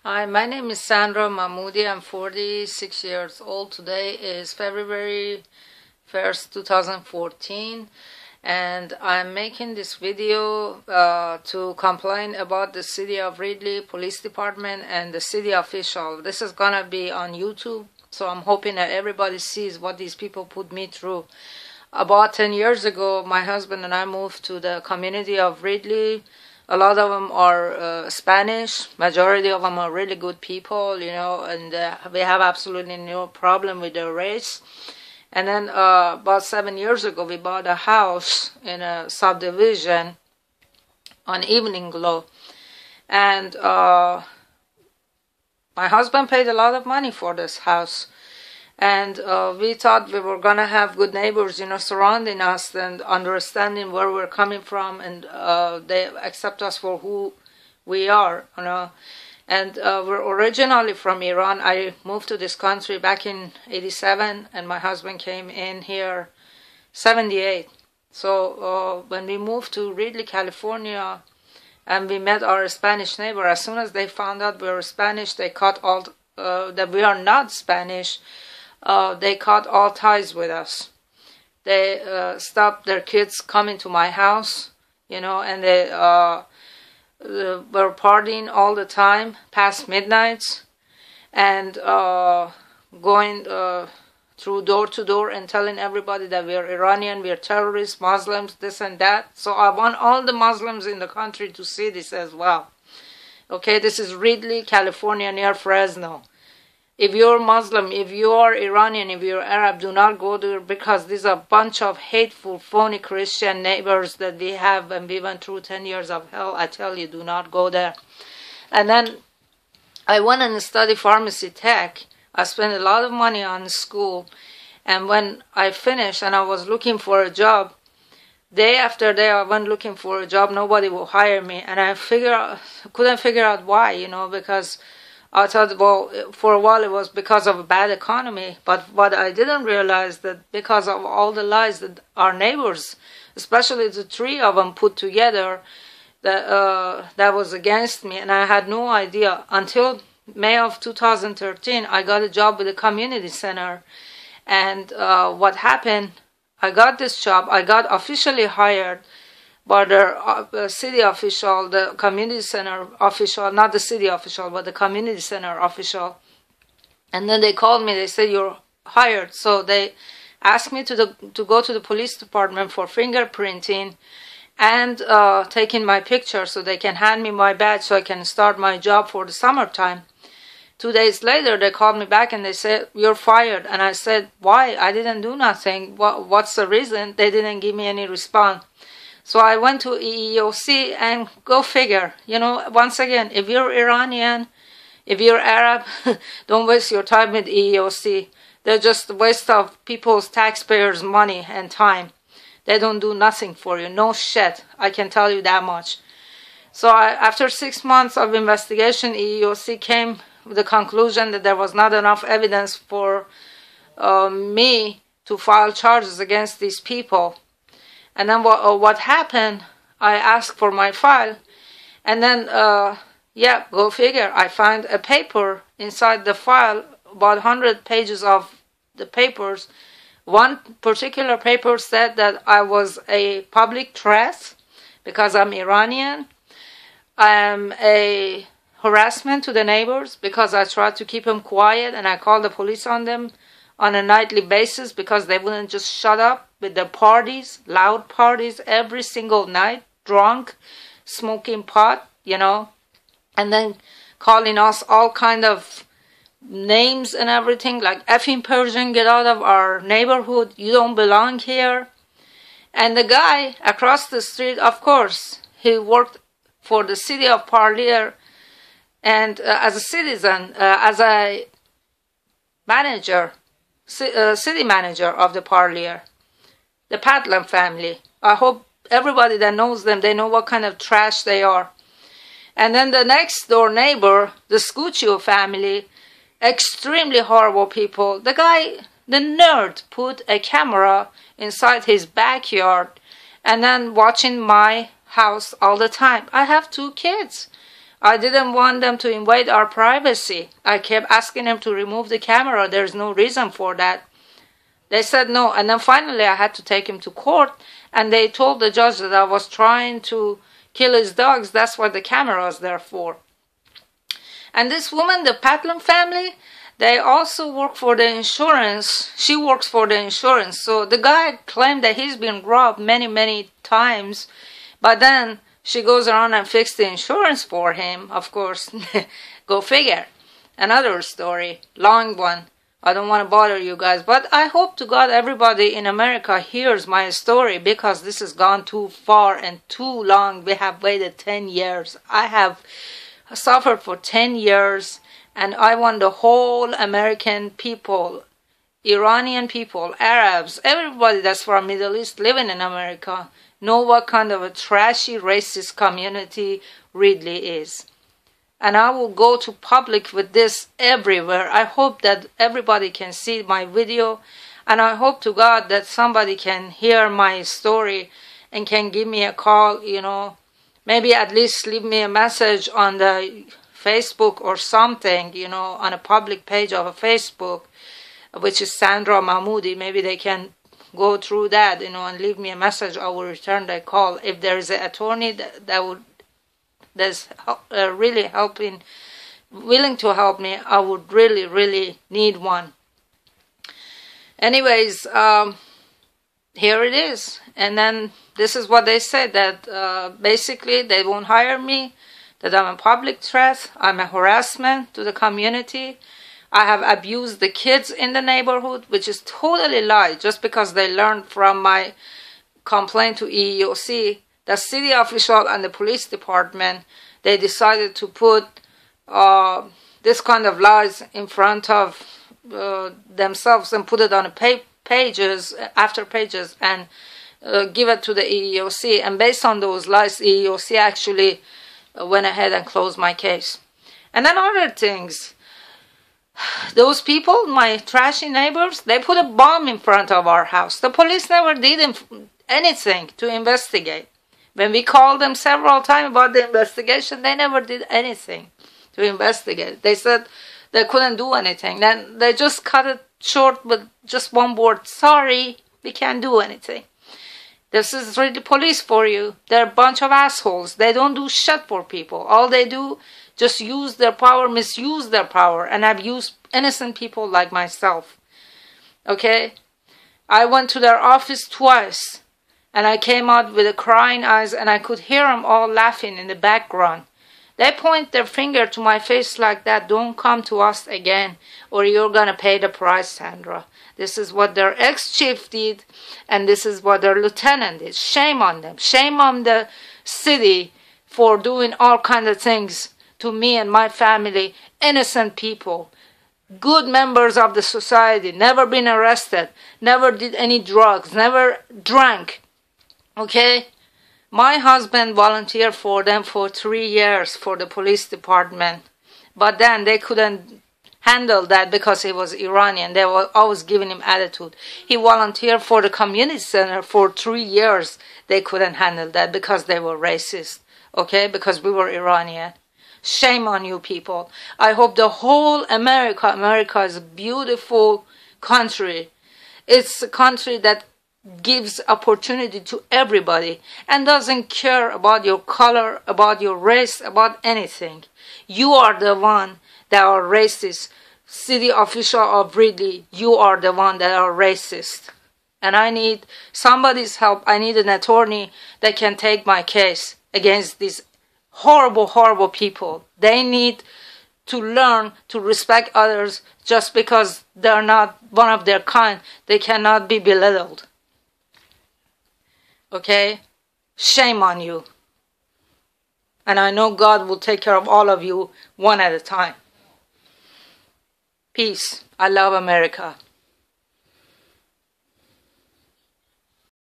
Hi, my name is Sandra Mahmoodi. I'm 46 years old. Today is February 1st, 2014, and I'm making this video to complain about the city of Reedley Police Department and the city official. This is gonna be on YouTube, so I'm hoping that everybody sees what these people put me through. About 10 years ago, my husband and I moved to the community of Reedley. A lot of them are Spanish. Majority of them are really good people, and we have absolutely no problem with their race. And then about 7 years ago, we bought a house in a subdivision on Evening Glow. And my husband paid a lot of money for this house. And we thought we were going to have good neighbors, surrounding us and understanding where we're coming from, and they accept us for who we are, And we're originally from Iran. I moved to this country back in 87, and my husband came in here 78. So when we moved to Reedley, California, and we met our Spanish neighbor, as soon as they found out we were Spanish, they cut all, that we are not Spanish, they cut all ties with us. They stopped their kids coming to my house, and they were partying all the time past midnight, and going through door to door and telling everybody that we are Iranian, we are terrorists, Muslims, this and that. So I want all the Muslims in the country to see this as well. Okay, this is Reedley, California, near Fresno. If you're Muslim, if you are Iranian, if you're Arab, do not go there, because these are a bunch of hateful, phony Christian neighbors that we have, and we went through 10 years of hell. I tell you, do not go there. And then I went and studied pharmacy tech. I spent a lot of money on school. And when I finished and I was looking for a job, day after day I went looking for a job. Nobody would hire me. And I couldn't figure out why, because I thought, well, for a while it was because of a bad economy. But what I didn't realize, that because of all the lies that our neighbors, especially the three of them put together, that was against me. And I had no idea until May of 2013. I got a job with a community center. And what happened, I got this job. I got officially hired by the city official, the community center official, not the city official, but the community center official. And then they called me, they said, you're hired. So they asked me to go to the police department for fingerprinting and taking my picture so they can hand me my badge so I can start my job for the summertime. 2 days later, they called me back and they said, you're fired. And I said, why? I didn't do nothing. What's the reason? They didn't give me any response. So I went to EEOC, and go figure, once again, if you're Iranian, if you're Arab, don't waste your time with EEOC. They're just a waste of people's taxpayers' money and time. They don't do nothing for you. No shit. I can tell you that much. So after 6 months of investigation, EEOC came with the conclusion that there was not enough evidence for me to file charges against these people. And then what happened, I asked for my file, and then, go figure, I found a paper inside the file, about 100 pages of the papers. One particular paper said that I was a public threat because I'm Iranian. I am a harassment to the neighbors because I tried to keep them quiet, and I called the police on them on a nightly basis because they wouldn't just shut up with the parties, loud parties every single night, drunk, smoking pot, and then calling us all kind of names and everything, like effing Persian, get out of our neighborhood, you don't belong here. And the guy across the street, of course, he worked for the city of Parlier, and as a citizen, as a manager, city manager of the Parlier, the Patlam family. I hope everybody that knows them, they know what kind of trash they are. And then the next door neighbor, the Scuccio family, extremely horrible people. The guy, the nerd, put a camera inside his backyard and then watching my house all the time. I have 2 kids. I didn't want them to invade our privacy. I kept asking them to remove the camera. There's no reason for that. They said no, and then finally I had to take him to court, and they told the judge that I was trying to kill his dogs. That's what the camera was there for. And this woman, the Patlin family, they also work for the insurance. She works for the insurance. So the guy claimed that he's been robbed many, many times, but then she goes around and fixed the insurance for him, of course. Go figure. Another story, long one. I don't want to bother you guys, but I hope to God everybody in America hears my story, because this has gone too far and too long. We have waited 10 years. I have suffered for 10 years, and I want the whole American people, Iranian people, Arabs, everybody that's from Middle East living in America, know what kind of a trashy, racist community Reedley is. And I will go to public with this everywhere. I hope that everybody can see my video, and I hope to God that somebody can hear my story and can give me a call, you know, maybe at least leave me a message on the Facebook or something, you know, on a public page of a Facebook, which is Sandra Mahmoodi. Maybe they can go through that, you know, and leave me a message. I will return the call. If there is an attorney that's really helping, willing to help me, I would really, really need one. Anyways, here it is. And then this is what they said, that basically they won't hire me, that I'm a public threat, I'm a harassment to the community. I have abused the kids in the neighborhood, which is totally lie, just because they learned from my complaint to EEOC. The city official and the police department, they decided to put this kind of lies in front of themselves and put it on pages after pages and give it to the EEOC. And based on those lies, EEOC actually went ahead and closed my case. And then other things. Those people, my trashy neighbors, they put a bomb in front of our house. The police never did anything to investigate. When we called them several times about the investigation, they never did anything to investigate. They said they couldn't do anything. Then they just cut it short with just one word: sorry, we can't do anything. This is really police for you. They're a bunch of assholes. They don't do shit for people. All they do, just use their power, misuse their power, and abuse innocent people like myself. Okay? I went to their office twice. And I came out with crying eyes, and I could hear them all laughing in the background. They point their finger to my face like that: don't come to us again, or you're going to pay the price, Sandra. This is what their ex-chief did, and this is what their lieutenant did. Shame on them. Shame on the city for doing all kinds of things to me and my family, innocent people, good members of the society, never been arrested, never did any drugs, never drank. Okay, my husband volunteered for them for 3 years for the police department, but then they couldn't handle that because he was Iranian. They were always giving him attitude. He volunteered for the community center for 3 years. They couldn't handle that because they were racist. Okay, because we were Iranian. Shame on you people. I hope the whole America is a beautiful country. It's a country that gives opportunity to everybody and doesn't care about your color, about your race, about anything. You are the one that are racist. City official of Reedley, you are the one that are racist. And I need somebody's help. I need an attorney that can take my case against these horrible, horrible people. They need to learn to respect others. Just because they're not one of their kind, they cannot be belittled. Okay? Shame on you. And I know God will take care of all of you one at a time. Peace. I love America.